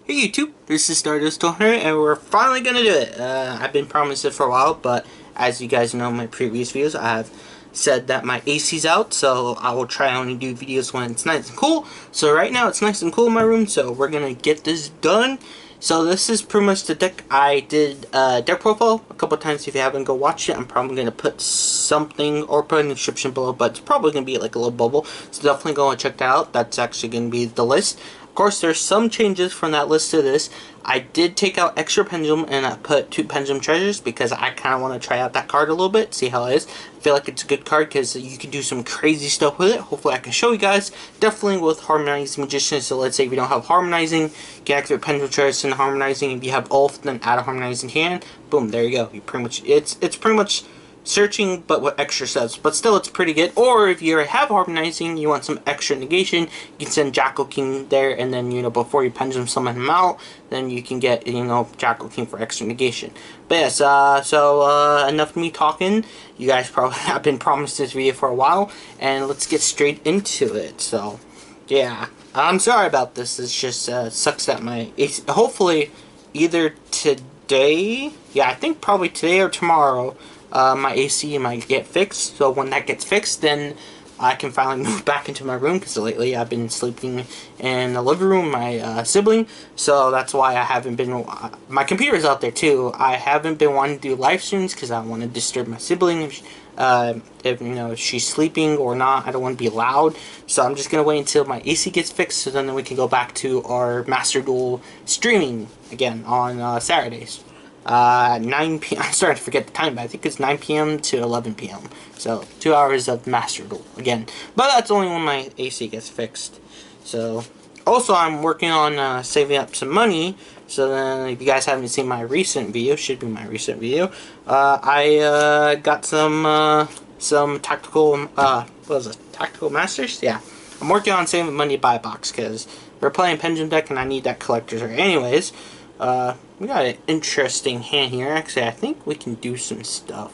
Hey YouTube, this is Stardust 200 and we're finally gonna do it. I've been promising it for a while, but as you guys know in my previous videos, I have said that my AC's out, so I will try only do videos when it's nice and cool. So right now it's nice and cool in my room, so we're gonna get this done. So this is pretty much the deck. I did deck profile a couple times. If you haven't, go watch it. I'm probably gonna put something or put in the description below, but it's probably gonna be like a little bubble. So definitely go and check that out. That's actually gonna be the list. Of course, there's some changes from that list to this. I did take out extra Pendulum and I put 2 Pendulum Treasures because I kind of want to try out that card a little bit, see how it is. I feel like it's a good card because you can do some crazy stuff with it. Hopefully I can show you guys. Definitely with Harmonizing Magician, so let's say if you don't have Harmonizing, you can activate Pendulum Treasures and Harmonizing. If you have Ulf, then add a Harmonizing hand. Boom, there you go. You pretty much, it's pretty much searching but with extra steps, but still it's pretty good. Or if you have Harmonizing, you want some extra negation, you can send Jackal King there, and then before you Pendulum summon him out, then you can get Jackal King for extra negation. But yes, enough of me talking. You guys probably have been promised this video for a while, and let's get straight into it. So yeah, I'm sorry about this. It's just sucks that my AC, hopefully either today, yeah, I think probably today or tomorrow, my AC might get fixed. So when that gets fixed, then I can finally move back into my room, because lately I've been sleeping in the living room with my sibling. So that's why I haven't been, my computer's out there too. I haven't been wanting to do live streams because I don't want to disturb my sibling if she's sleeping or not. I don't want to be loud. So I'm just going to wait until my AC gets fixed, so then we can go back to our Master Duel streaming again on Saturdays. 9 p.m. I'm starting to forget the time, but I think it's 9 p.m. to 11 p.m. So 2 hours of Master Duel again. But that's only when my AC gets fixed. So also I'm working on saving up some money. So then, if you guys haven't seen my recent video, should be my recent video. I got some tactical what was it? Tactical Masters? Yeah. I'm working on saving money to buy a box because we're playing Pendulum deck and I need that collector's rare. Anyways, we got an interesting hand here. Actually, I think we can do some stuff.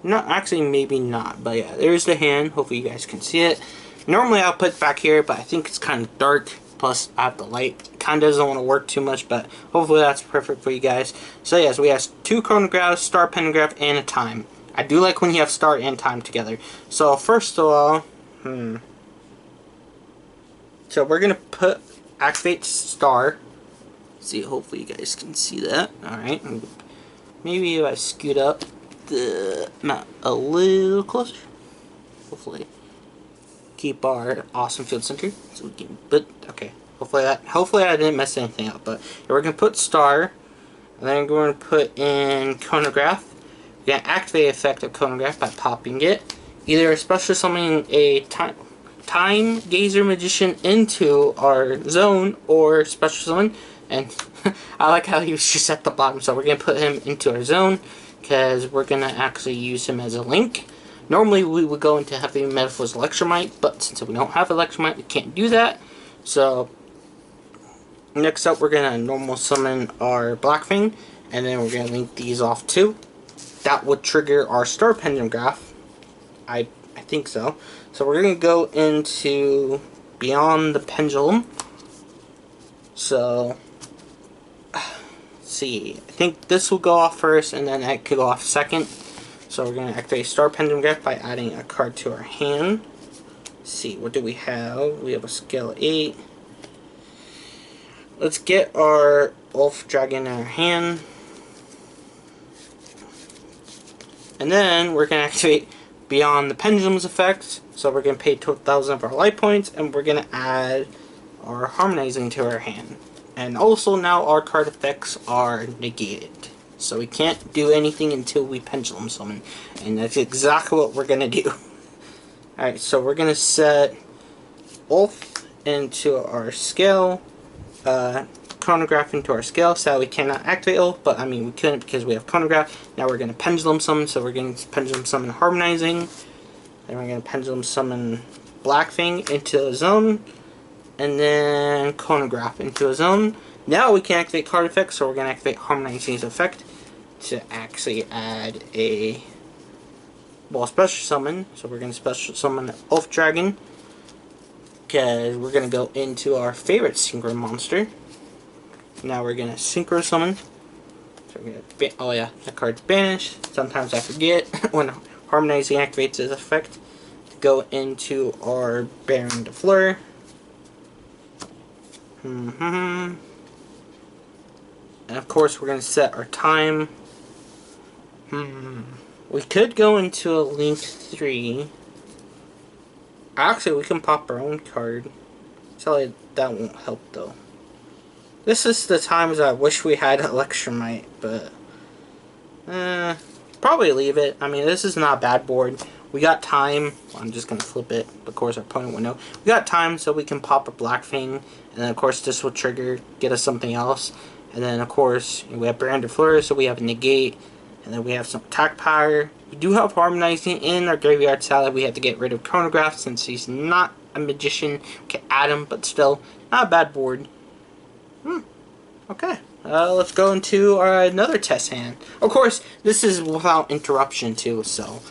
Not actually, maybe not, but yeah, there's the hand. Hopefully, you guys can see it. Normally, I'll put it back here, but I think it's kind of dark. Plus, I have the light. Kind of doesn't want to work too much, but hopefully that's perfect for you guys. So yes, we have 2 chronographs, star pentagraph, and a time. I do like when you have star and time together. So first of all, so we're gonna activate star. See, hopefully you guys can see that. Alright, maybe if I scoot up the map a little closer, hopefully keep our awesome field center so we can, but okay, hopefully I didn't mess anything up. But we're gonna put star, and then we're going to put in chronograph. We're gonna activate the effect of chronograph by popping it, either special summoning a time gazer magician into our zone, or special summon. And I like how he was just at the bottom, so we're going to put him into our zone, because we're going to actually use him as a link. Normally we would go into Heavy Metaphor's Electromite, but since we don't have Electromite, we can't do that. So, next up we're going to normal summon our Blackfang, and then we're going to link these off too. That would trigger our Star Pendulum Graph. I think so. So we're going to go into Beyond the Pendulum. So see, I think this will go off first, and then that could go off second. So we're going to activate Star Pendulum Graph by adding a card to our hand. Let's see, what do we have? We have a scale 8. Let's get our Wolf Dragon in our hand. And then we're going to activate Beyond the Pendulum's effect. So we're going to pay 2,000 of our life points, and we're going to add our Harmonizing to our hand. And also now our card effects are negated. So we can't do anything until we Pendulum summon. And that's exactly what we're going to do. Alright, so we're going to set Wolf into our scale. Chronograph into our scale. So we cannot activate Wolf, but I mean we couldn't because we have Chronograph. Now we're going to Pendulum summon. So we're going to Pendulum summon Harmonizing. Then we're going to Pendulum summon Blackfang into a zone. And then chronograph into a zone. Now we can activate card effects, so we're going to activate Harmonizing's effect to actually add a special summon. So we're going to special summon Wolf Dragon, because we're going to go into our favorite synchro monster. Now we're gonna synchro summon. So we're gonna oh yeah, that card's banished. Sometimes I forget when harmonizing activates its effect. Go into our Baron de Fleur. And of course, we're gonna set our time. We could go into a Link 3. Actually, we can pop our own card. Sadly, that won't help though. This is the times I wish we had Electromite, but probably leave it. I mean, this is not a bad board. We got time. Well, I'm just gonna flip it. Of course, our opponent will know. We got time, so we can pop a Black Fang, and then of course this will trigger, get us something else, and then of course we have Baron de Fleur, so we have a negate, and then we have some attack power. We do have harmonizing in our graveyard salad. We have to get rid of Chronograph since he's not a magician. We can add him, but still not a bad board. Okay. Let's go into another test hand. Of course, this is without interruption too, so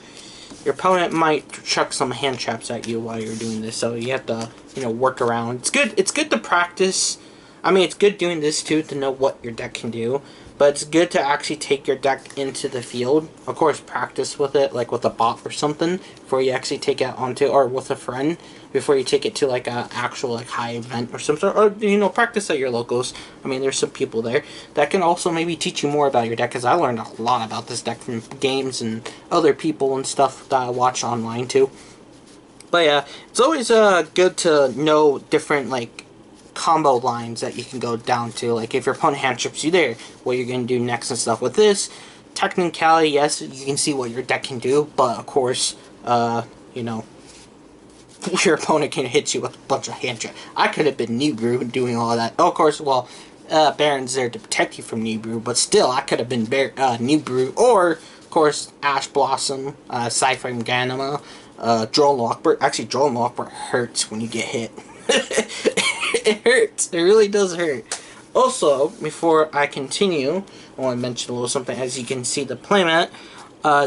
your opponent might chuck some hand traps at you while you're doing this, so you have to, work around. It's good. It's good to practice. I mean, it's good doing this too to know what your deck can do, but it's good to actually take your deck into the field. Of course, practice with it, like with a bot or something, before you actually take it onto, or with a friend, before you take it to like a actual like high event or something, or practice at your locals. I mean, there's some people there that can also maybe teach you more about your deck, because I learned a lot about this deck from games and other people and stuff that I watch online too. But yeah, it's always good to know different like combo lines that you can go down to. Like if your opponent hand trips you there, what you're going to do next and stuff. With this, technicality, yes, you can see what your deck can do, but of course, your opponent can hit you with a bunch of hand traps. I could have been Nibru doing all that. Oh, of course, well, Baron's there to protect you from Nibru, but still, I could have been Nibru, or, of course, Ash Blossom, Cypher Ganima, Drone Lockbird. Actually, Drone Lockbird hurts when you get hit. It hurts. It really does hurt. Also, before I continue, I want to mention a little something. As you can see the playmat,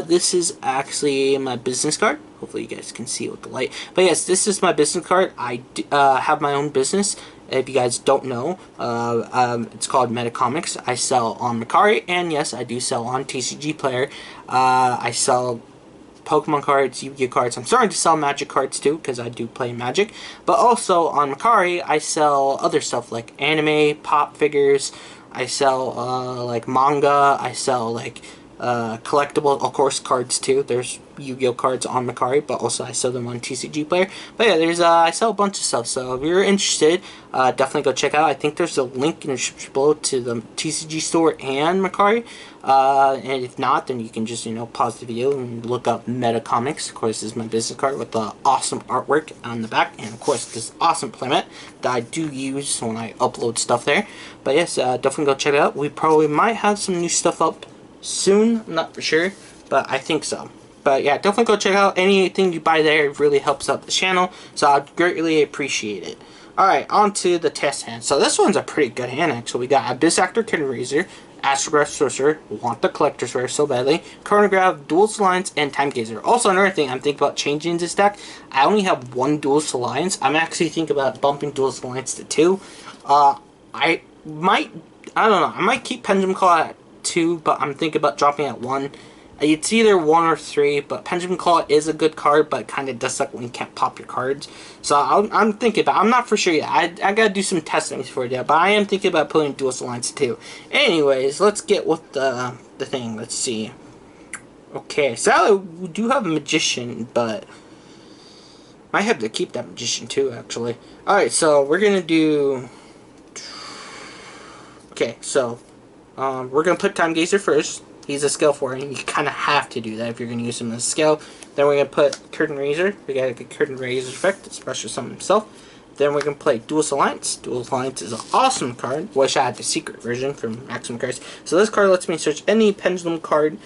this is actually my business card. Hopefully you guys can see it with the light. But yes, this is my business card. I have my own business. If you guys don't know, it's called Metacomics. I sell on Mercari, and yes, I do sell on TCG Player. I sell Pokemon cards, Yu-Gi-Oh cards. I'm starting to sell Magic cards too, because I do play Magic. But also on Mercari, I sell other stuff like anime, pop figures. I sell like manga. I sell like collectible, of course, cards too. There's Yu-Gi-Oh cards on Mercari, but also I sell them on TCG Player. But yeah, there's I sell a bunch of stuff. So if you're interested, definitely go check out. I think there's a link in the description below to the TCG store and Mercari. And if not, then you can just pause the video and look up Metacomics. Of course, this is my business card with the awesome artwork on the back, and of course this awesome playmat that I do use when I upload stuff there. But yes, definitely go check it out. We probably might have some new stuff up soon, I'm not for sure, but I think so. But yeah, definitely go check out anything you buy there. It really helps out the channel, so I'd greatly appreciate it. Alright, on to the test hand. So this one's a pretty good hand actually. We got Abyss Actor, Kid Razor, Astrograph Sorcerer, want the Collector's Rare so badly, Chronograph, Duelist Alliance, and Time Gazer. Also another thing I'm thinking about changing this deck, I only have one Duelist Alliance. I'm actually thinking about bumping Duelist Alliance to 2. I might keep Pendulum Claw at 2, but I'm thinking about dropping at 1. It's either 1 or 3, but Pendulum Claw is a good card, but it kind of does suck when you can't pop your cards. So I'm thinking about, I'm not for sure yet. I gotta do some testing before that, but I am thinking about putting Duelist Alliance too. Anyways, let's get with the thing. Let's see. Okay, so we do have a Magician, but might have to keep that Magician too, actually. Alright, so we're gonna do... Okay, so we're gonna put Time Gazer first. He's a scale 4, and you kind of have to do that if you're going to use him as a scale. Then we're going to put Curtain Razor. We got a good Curtain Razor effect, especially summon himself. Then we're going to play Duelist Alliance. Duelist Alliance is an awesome card. Wish I had the secret version from Maximum Cards. So this card lets me search any Pendulum card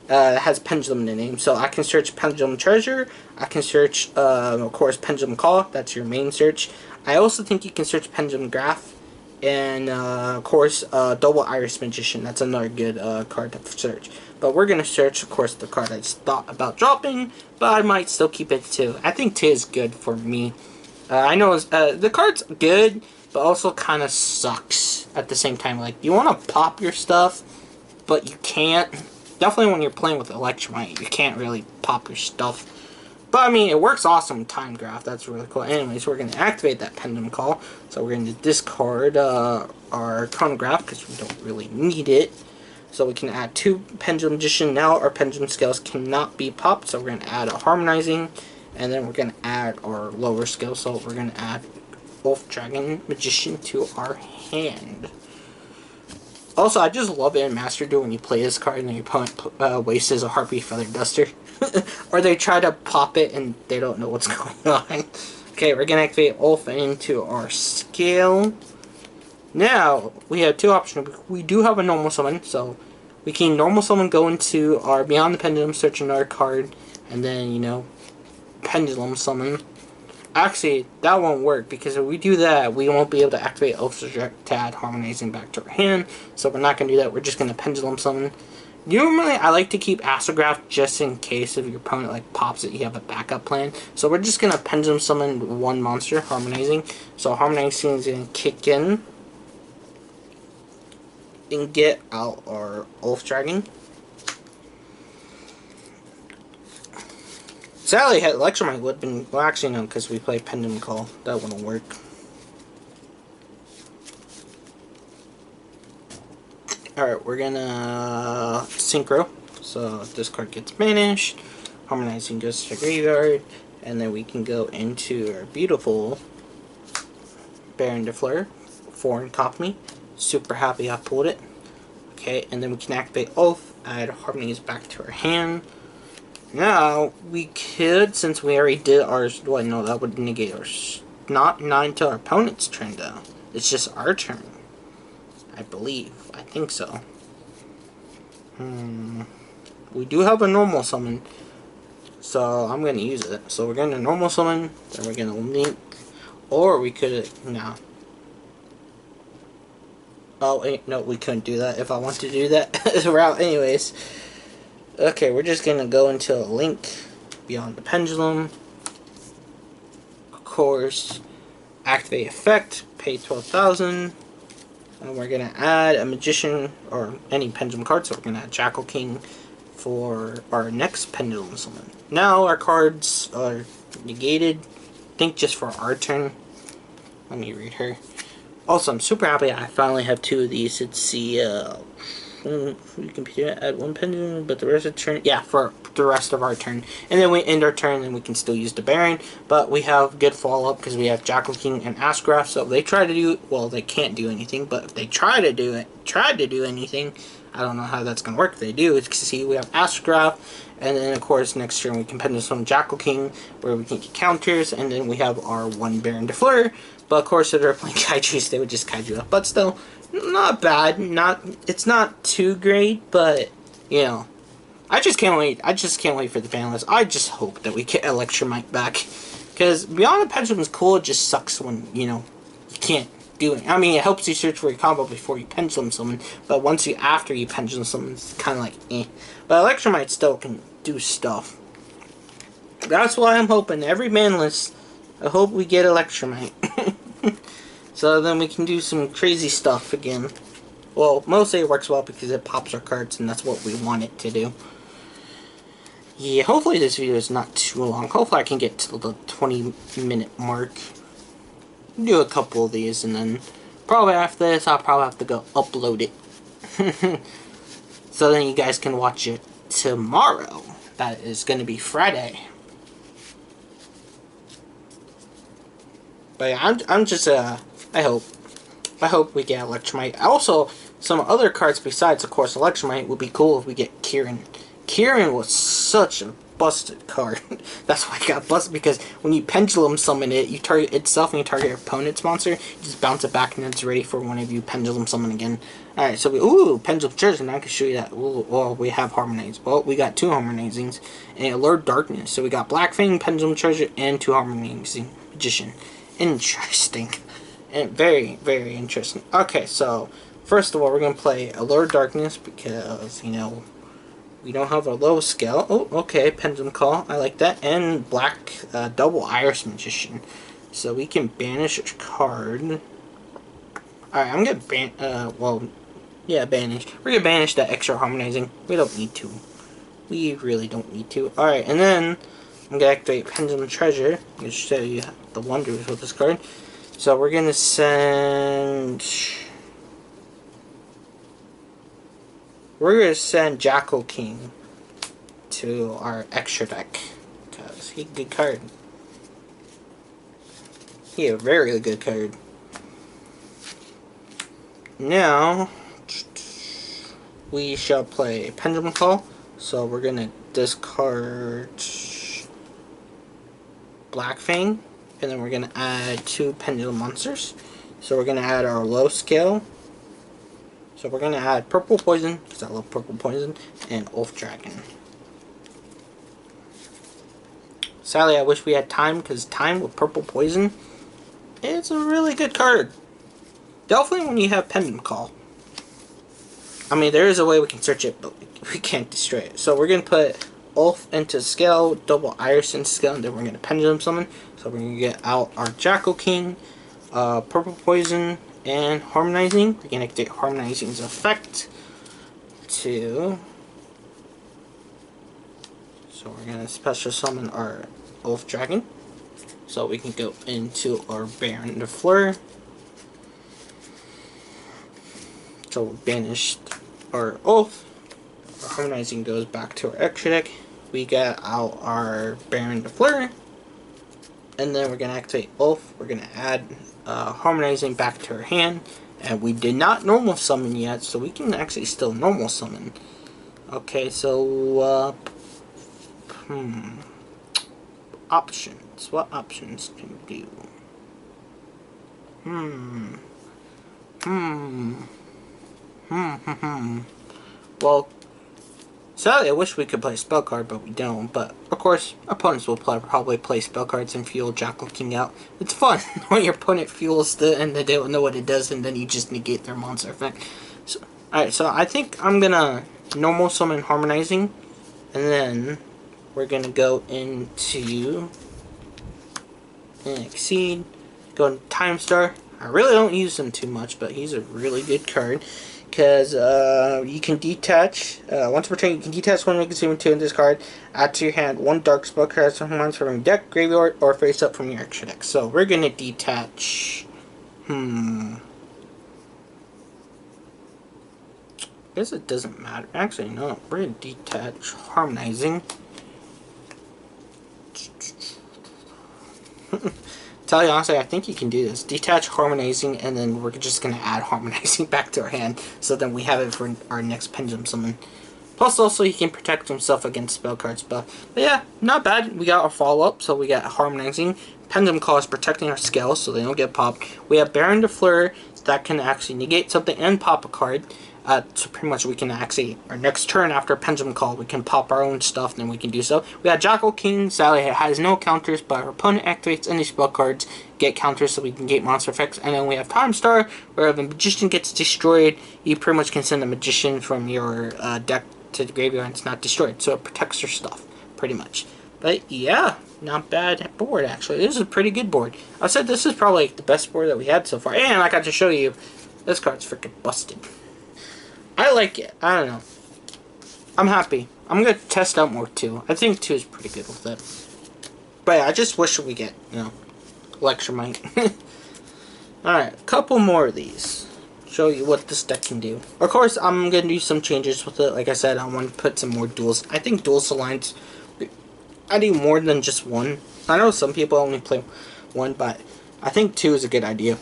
that has Pendulum in the name. So I can search Pendulum Treasure. I can search, of course, Pendulum Call. That's your main search. I also think you can search Pendulum Graph. And, of course, Double Iris Magician. That's another good card to search. But we're going to search, of course, the card I just thought about dropping. But I might still keep it 2. I think 2 is good for me. I know the card's good. but also kind of sucks at the same time. Like, you want to pop your stuff, but you can't. Definitely when you're playing with Electromite, you can't really pop your stuff. But I mean, it works awesome with Time Graph. That's really cool. Anyways, we're going to activate that Pendulum Call. So we're going to discard our Chronograph because we don't really need it. So we can add 2 Pendulum Magician. Now our Pendulum Scales cannot be popped. So we're going to add a Harmonizing. And then we're going to add our lower scale. So we're going to add Wolf Dragon Magician to our hand. Also, I just love it in Master Duel when you play this card and your opponent wastes a Harpy Feather Duster. Or they try to pop it and they don't know what's going on. Okay, we're going to activate Wolf into our scale. Now, we have 2 options. We do have a normal summon, so we can normal summon, go into our Beyond the Pendulum, search another card, and then, you know, Pendulum summon. Actually, that won't work, because if we do that, we won't be able to activate Elf Subject to add Harmonizing back to our hand, so we're not going to do that. We're just going to Pendulum summon. Normally, I like to keep Astrograph just in case if your opponent like pops it, you have a backup plan. So we're just going to Pendulum summon 1 monster, Harmonizing. So Harmonizing is going to kick in and get out our Wolf Dragon. Sadly, Electromite would have been, well actually no, because we play Pendulum Call. That wouldn't work. Alright, we're gonna Synchro. So this card gets banished. Harmonizing goes to the graveyard. And then we can go into our beautiful Baron de Fleur. Foreign copy. Super happy I pulled it. Okay, and then we can activate Oath, add Harmonies back to our hand. Now, we could, since we already did ours, well, no, that would negate ours. Not 9 till our opponent's turn, though. It's just our turn. I believe. I think so. We do have a normal summon, so I'm going to use it. So we're going to normal summon, then we're going to link, or we could, no. Oh, no, we couldn't do that if I want to do that route anyways. Okay, we're just going to go into a link, Beyond the Pendulum. Of course, activate effect, pay 12,000. And we're going to add a Magician, or any Pendulum card, so we're going to add Jackal King for our next Pendulum summon. Now our cards are negated, I think just for our turn. Let me read her. Also, I'm super happy I finally have 2 of these. It's the, you can add 1 Pendulum, but the rest of the turn, yeah, for the rest of our turn. And then we end our turn, and we can still use the Baron, but we have good follow-up because we have Jackal King and Astrograph, so if they try to do, well, they can't do anything, but if they try to do anything, I don't know how that's going to work. If they do, it's see, we have Astrograph, and then, of course, next turn we can Pendulum summon Jackal King, where we can get counters, and then we have our 1 Baron de Fleur. But, of course, if they're playing Kaijus, they would just Kaiju up. But still, not bad. It's not too great, but, you know, I just can't wait. I just can't wait for the fan list. I just hope that we get Electromite back. Because Beyond the Pendulum is cool, it just sucks when, you know, you can't do it. I mean, it helps you search for your combo before you Pendulum summon, but after you Pendulum summon, it's kind of like, eh. But Electromite still can do stuff. That's why I'm hoping every ban list, I hope we get Electromite. So then we can do some crazy stuff again. Well, mostly it works well because it pops our cards, and that's what we want it to do. Yeah, hopefully this video is not too long. Hopefully I can get to the 20-minute mark. Do a couple of these, and then probably after this, I'll probably have to go upload it. So then you guys can watch it tomorrow. That is going to be Friday. But yeah, I'm just, I hope we get Electromite. Also, some other cards besides, of course, Electromite would be cool if we get Kieran. Kieran was such a busted card. That's why I got busted, because when you Pendulum summon it, you target itself and you target your opponent's monster, you just bounce it back and it's ready for one of you Pendulum summon again. Alright, so ooh, Pendulum Treasure, now I can show you that. Ooh, well, we have Harmonize. Well, we got 2 Harmonizings and Alert Darkness. So we got Black Fang, Pendulum Treasure, and 2 Harmonizing Magician. Interesting. And very, very interesting. Okay, so first of all, we're going to play Allure Darkness because, you know, we don't have a low scale. Oh, okay, Pendulum Call. I like that. And Black Double Iris Magician. So we can banish a card. Alright, I'm gonna banish. We're gonna banish that extra harmonizing. We don't need to. We really don't need to. Alright, and then I'm gonna activate Pendulum Treasure. I'm gonna show you the wonders with this card. So we're gonna send... We're gonna send Jackal King to our extra deck. Because he's a good card. He a very good card. Now, we shall play Pendulum Call. So we're gonna discard Black Fang, and then we're gonna add 2 Pendulum monsters. So we're gonna add our low scale. So we're gonna add Purple Poison, because I love Purple Poison, and Wolf Dragon. Sadly, I wish we had Time, because Time with Purple Poison, it's a really good card. Definitely when you have Pendulum Call. I mean, there is a way we can search it, but we can't destroy it. So we're going to put Ulf into scale, double Iris into scale, and then we're going to Pendulum Summon. So we're going to get out our Jackal King, Purple Poison, and Harmonizing. We're going to activate Harmonizing's effect to... So we're going to special summon our Wolf Dragon. So we can go into our Baron de Fleur. So we banished our Wolf. Our Harmonizing goes back to our extra deck. We get out our Baron de Fleur. And then we're going to activate Wolf. We're going to add Harmonizing back to our hand. And we did not normal summon yet, so we can actually still normal summon. Okay, so options. What options can we do? Well, sadly, I wish we could play spell card, but we don't. But of course, opponents will probably play spell cards and fuel Jackal King out. It's fun when your opponent fuels and they don't know what it does, and then you just negate their monster effect. So, alright, so I think I'm gonna normal summon Harmonizing, and then we're gonna go into Exceed, go into Time Star. I really don't use him too much, but he's a really good card. Because you can detach, once per turn, you can detach one consumer 2 in this card, add to your hand 1 dark spell card from your deck, graveyard, or face up from your extra deck. So we're going to detach, I guess it doesn't matter. Actually, no, we're going to detach Harmonizing. Tell you honestly, I think you can do this. Detach Harmonizing, and then we're just going to add Harmonizing back to our hand, so then we have it for our next Pendulum Summon. Plus, also, he can protect himself against spell cards. But yeah, not bad. We got our follow-up, so we got Harmonizing. Pendulum Call is protecting our scales, so they don't get popped. We have Baron de Fleur, that can actually negate something and pop a card. So pretty much we can actually, our next turn after Pendulum Call, we can pop our own stuff, then we can do so. We got Jackal King. Sadly, it has no counters, but our opponent activates any spell cards, get counters, so we can get monster effects. And then we have Time Star, where if a Magician gets destroyed, you pretty much can send a Magician from your deck to the graveyard and it's not destroyed. So it protects your stuff, pretty much. But yeah, not bad board, actually. This is a pretty good board. I said this is probably the best board that we had so far. And I got to show you, this card's freaking busted. I like it. I don't know. I'm happy. I'm going to test out more 2. I think 2 is pretty good with it. But yeah, I just wish we get, Electromite. Alright, a couple more of these. Show you what this deck can do. Of course, I'm going to do some changes with it. Like I said, I want to put some more duels. I think duels alliance, I do more than just 1. I know some people only play 1, but I think 2 is a good idea.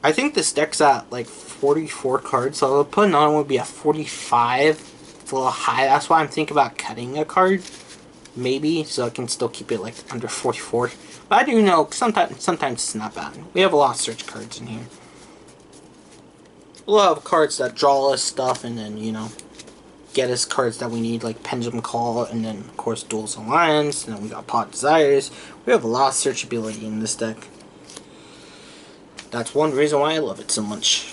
I think this deck's at like 44 cards, so I'll put another one would be at 45. It's a little high. That's why I'm thinking about cutting a card, maybe, so I can still keep it like under 44. But I do know sometimes it's not bad. We have a lot of search cards in here. A lot of cards that draw us stuff, and then get us cards that we need, like Pendulum Call, and then of course Duels Alliance, and then we got Pot Desires. We have a lot of searchability in this deck. That's one reason why I love it so much.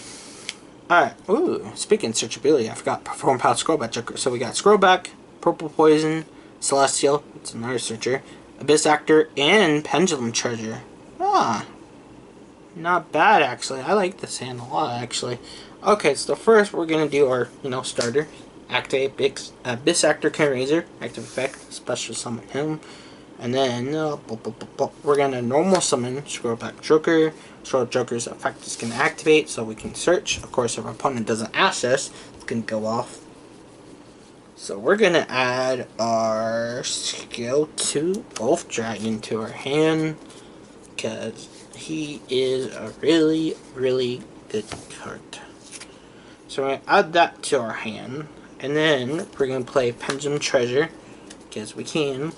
Alright, ooh, speaking of searchability, I forgot Perform Power Scrollback Checker. So we got Scrollback, Purple Poison, Celestial, it's another searcher, Abyss Actor, and Pendulum Treasure. Not bad, actually. I like this hand a lot, actually. Okay, so first we're gonna do our, starter. Activate Bis Actor Can Razor, active effect, special summon him. And then we're gonna normal summon Scroll Back Joker. Scroll Joker's effect is gonna activate, so we can search. Of course, if our opponent doesn't ask us, it's gonna go off. So we're gonna add our Skill 2 Wolf Dragon to our hand, because he is a really, really good card. So we're gonna add that to our hand, and then we're gonna play Pendulum Treasure, because we can.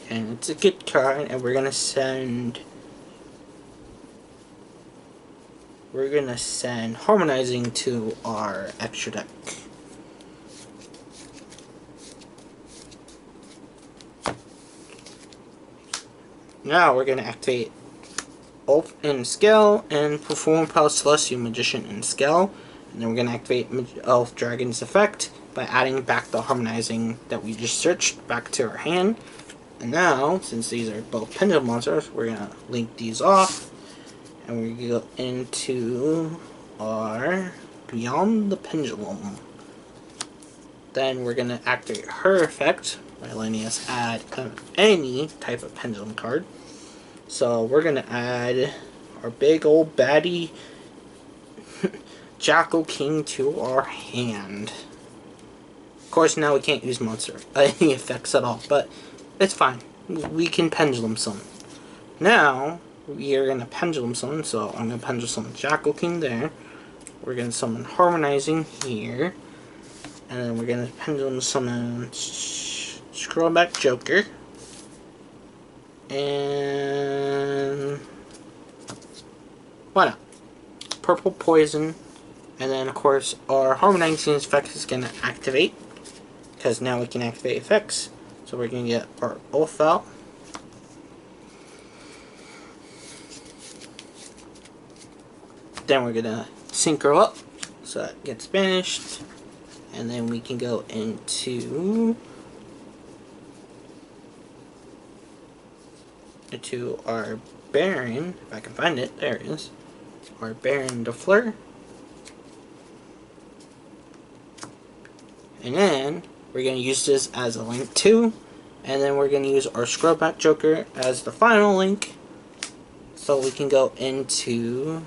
And it's a good card, and we're gonna send Harmonizing to our extra deck. Now we're gonna activate Ulf in Scale and perform Power Celestial Magician in Scale, and then we're gonna activate Elf Dragon's effect by adding back the Harmonizing that we just searched back to our hand. And now, since these are both Pendulum monsters, we're going to link these off. And we're going to go into our Beyond the Pendulum. Then we're going to activate her effect by letting us add any type of Pendulum card. So we're going to add our big old baddie Jackal King to our hand. Of course, now we can't use any effects at all, but it's fine. We can Pendulum summon. Now, we are going to Pendulum summon, so I'm going to Pendulum summon Jackal King there. We're going to summon Harmonizing here. And then we're going to Pendulum summon Scrollback Joker. And why not? Purple Poison. And then, of course, our Harmonizing effect is going to activate, because now we can activate effects. So we're going to get our Ulf out. Then we're going to synchro up so that gets banished. And then we can go into our Baron, if I can find it, there it is. Our Baron de Fleur. And then we're going to use this as a link too. And then we're going to use our Scrollback Joker as the final link. So we can go into...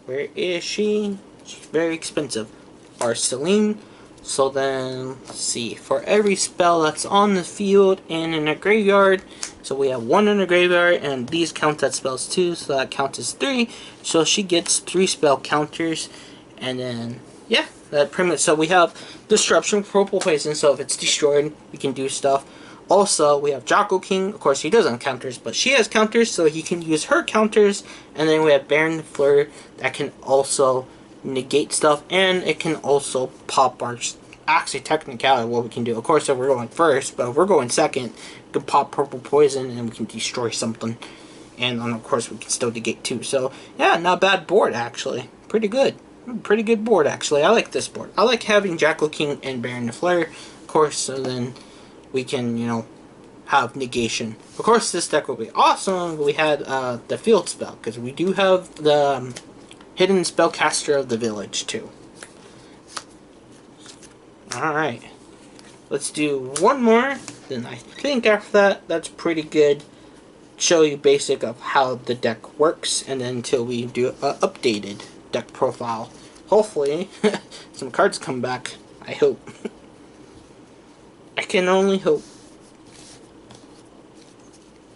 where is she? She's very expensive. Our Celine. So then, let's see. For every spell that's on the field and in a graveyard. So we have 1 in the graveyard, and these count as spells too. So that counts as 3. So she gets 3 spell counters. And then, yeah, that pretty much. So we have Disruption, Purple Poison, so if it's destroyed, we can do stuff. Also, we have Jackal King. Of course, he doesn't have counters, but she has counters, so he can use her counters. And then we have Baron de Fleur that can also negate stuff, and it can also pop our, actually, technicality, what we can do. Of course, if we're going first, but if we're going second, we can pop Purple Poison, and we can destroy something. And then, of course, we can still negate too. So, yeah, not bad board, actually. Pretty good. Pretty good board, actually. I like this board. I like having Jackal King and Baron de Fleur, of course, so then we can, have negation. Of course, this deck will be awesome if we had the field spell, because we do have the Hidden Spellcaster of the Village, too. Alright. Let's do one more, then I think after that, that's pretty good. Show you basic of how the deck works, and then until we do an updated deck profile. Hopefully, some cards come back. I hope. I can only hope.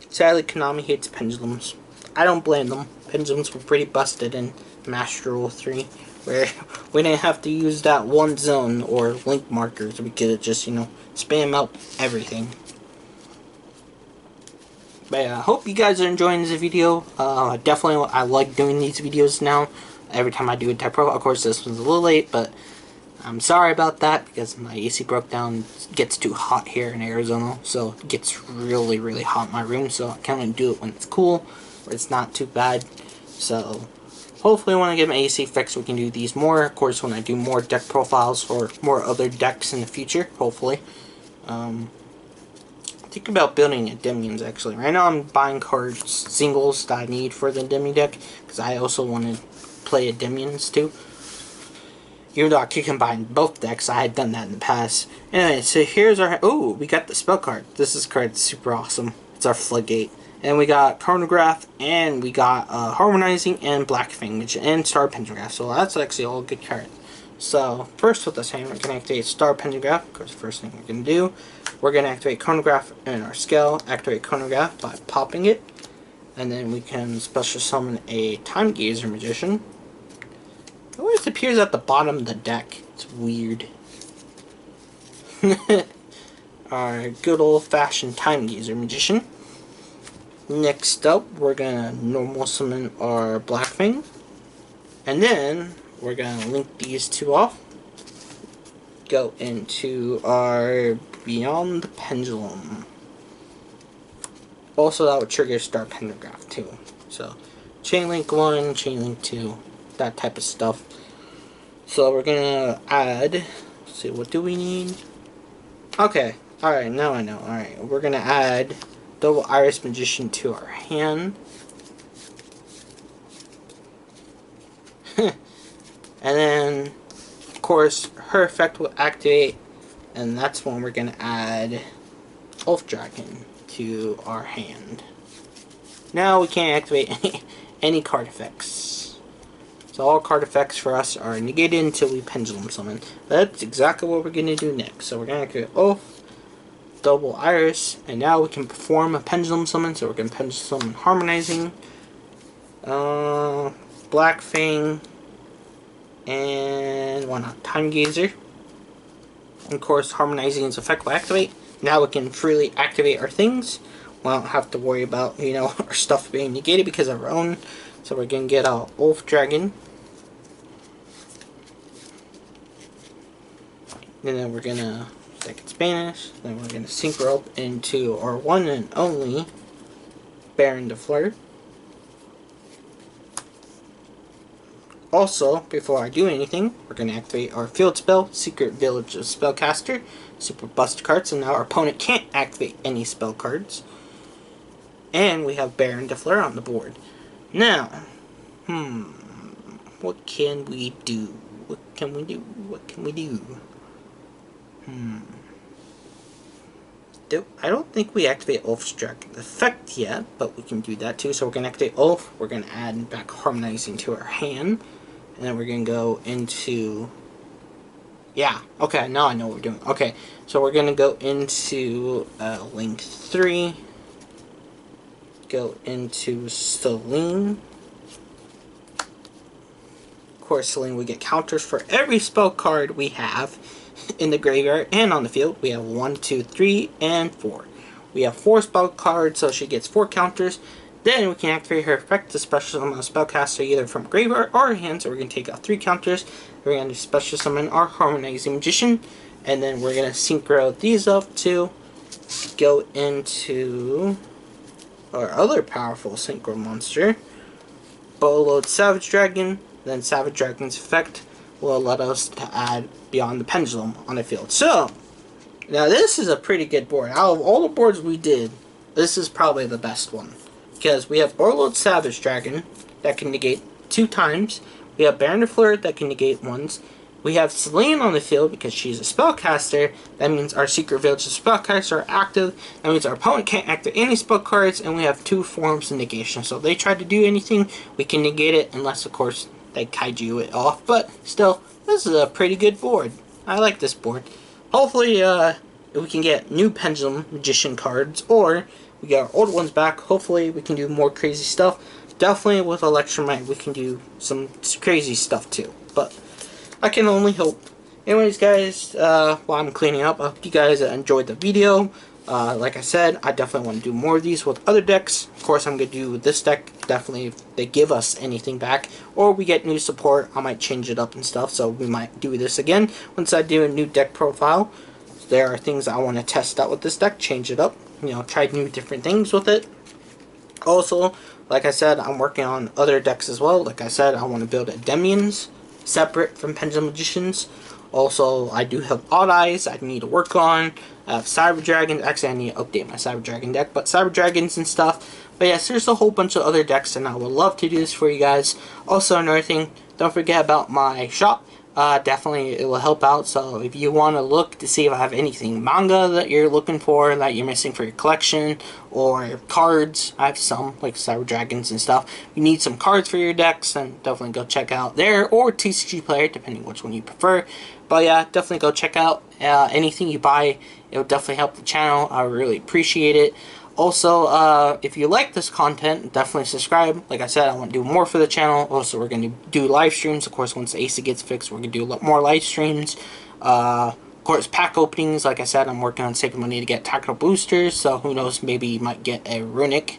Sadly, Konami hates pendulums. I don't blame them. Pendulums were pretty busted in Master Rule 3, where we didn't have to use that one zone or link markers. We could just, spam out everything. But I hope you guys are enjoying this video. Definitely, I like doing these videos now. Every time I do a deck profile. Of course, this one's a little late, but I'm sorry about that because my AC broke down. It gets too hot here in Arizona, so it gets really, really hot in my room. So I can only do it when it's cool, where it's not too bad. So hopefully, when I get my AC fixed, we can do these more. Of course, when I do more deck profiles for more other decks in the future, hopefully. think about building Endymions actually. Right now I'm buying cards, singles that I need for the Endymion deck, because I also want to play Endymions too. Even though I could combine both decks, I had done that in the past. Anyway, so here's our... Oh, we got the spell card. This card's super awesome. It's our Floodgate. And we got Chronograph, and we got Harmonizing, and Black Fang, and Star Pentagraph. So that's actually all good cards. So, first with this hand, we're going to activate Star Pentagraph, because the first thing we're going to do. We're going to activate Chronograph in our scale. Activate Chronograph by popping it. And then we can special summon a Time Gazer Magician. It always appears at the bottom of the deck. It's weird. Our good old-fashioned Time Gazer Magician. Next up, we're gonna normal summon our Black Fang. And then, we're gonna link these two off. Go into our Beyond the Pendulum. Also, that would trigger Star Pentagraph too. So, Chain Link 1, Chain Link 2. That type of stuff. So we're gonna add, let's see, what do we need? Okay, alright, now I know. Alright, we're gonna add Double Iris Magician to our hand. And then, of course, her effect will activate, and that's when we're gonna add Wolf Dragon to our hand. Now we can't activate any card effects. So all card effects for us are negated until we Pendulum Summon. That's exactly what we're going to do next. So we're going to activate Oath, Double Iris, and now we can perform a Pendulum Summon. So we're going to Pendulum Summon Harmonizing, Black Fang, and why not Time Gazer. And of course, Harmonizing's effect will activate. Now we can freely activate our things. We don't have to worry about, you know, our stuff being negated because of our own. So we're going to get our Wolf Dragon. And then we're going to deck in Spanish. Then we're going to synchro up into our one and only Baron de Fleur. Also, before I do anything, we're going to activate our field spell, Secret Village of Spellcaster. Super bust cards, so now our opponent can't activate any spell cards. And we have Baron de Fleur on the board. Now, what can we do? What can we do? What can we do? I don't think we activate Ulf's Dragon effect yet, but we can do that too. So we're going to activate Ulf, we're going to add back Harmonizing to our hand, and then we're going to go into... Yeah, okay, now I know what we're doing. Okay, so we're going to go into Link 3. Go into Celine. Of course, Celine, we get counters for every spell card we have in the graveyard and on the field. We have 1, 2, 3, and 4. We have 4 spell cards, so she gets 4 counters. Then we can activate her effect to special summon a spellcaster either from graveyard or her hand. So we're going to take out 3 counters. We're going to special summon our Harmonizing Magician. And then we're going to synchro these up to go into our other powerful synchro monster, Bowload Savage Dragon. Then Savage Dragon's effect will let us to add Beyond the Pendulum on the field. So, now this is a pretty good board. Out of all the boards we did, this is probably the best one. Because we have Bowload Savage Dragon that can negate 2 times. We have Baron de Fleur that can negate once. We have Celine on the field because she's a spellcaster. That means our Secret Village of Spellcasters are active. That means our opponent can't activate any spell cards, and we have 2 forms of negation. So if they try to do anything, we can negate it, unless of course they kaiju it off. But still, this is a pretty good board. I like this board. Hopefully, we can get new Pendulum Magician cards, or we get our old ones back. Hopefully, we can do more crazy stuff. Definitely with Electromite, we can do some crazy stuff too. But I can only hope. Anyways, guys, while I'm cleaning up, I hope you guys enjoyed the video. Like I said, I definitely want to do more of these with other decks. Of course, I'm going to do with this deck. Definitely, if they give us anything back, or we get new support, I might change it up and stuff. So we might do this again once I do a new deck profile. There are things I want to test out with this deck, change it up, you know, try new different things with it. Also, like I said, I'm working on other decks as well. Like I said, I want to build Endymions separate from Pendulum Magicians. Also, I do have Odd Eyes I need to work on. I have Cyber Dragons. Actually, I need to update my Cyber Dragon deck, but Cyber Dragons and stuff. But yes, there's a whole bunch of other decks, and I would love to do this for you guys. Also, another thing, don't forget about my shop. Definitely it will help out. So if you want to look to see if I have anything manga that you're looking for, that you're missing for your collection, or cards, I have some like Cyber Dragons and stuff. If you need some cards for your decks, then definitely go check out there, or TCG Player, depending which one you prefer. But yeah, definitely go check out anything you buy. It will definitely help the channel. I really appreciate it. Also, if you like this content, definitely subscribe. Like I said, I want to do more for the channel. Also, we're going to do live streams. Of course, once the AC gets fixed, we're going to do a lot more live streams. Of course, pack openings. Like I said, I'm working on saving money to get tactical boosters. So, who knows, maybe you might get a runic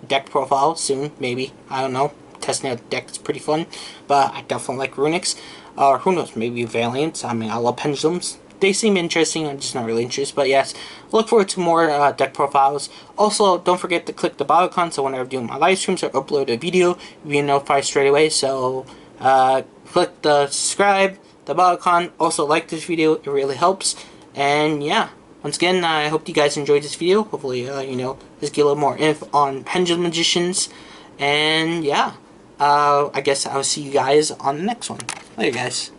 deck profile soon. Maybe. I don't know. Testing out the deck is pretty fun. But I definitely like runics. Or who knows, maybe Valiants. I mean, I love pendulums. They seem interesting, I'm just not really interested. But yes, look forward to more deck profiles. Also, don't forget to click the bell icon so whenever I do my live streams or upload a video, you'll be notified straight away. So, click the subscribe, the bell icon. Also, like this video, it really helps. And yeah, once again, I hope you guys enjoyed this video. Hopefully, you know, just get a little more info on Pendulum Magicians. And yeah, I guess I'll see you guys on the next one. Later, guys.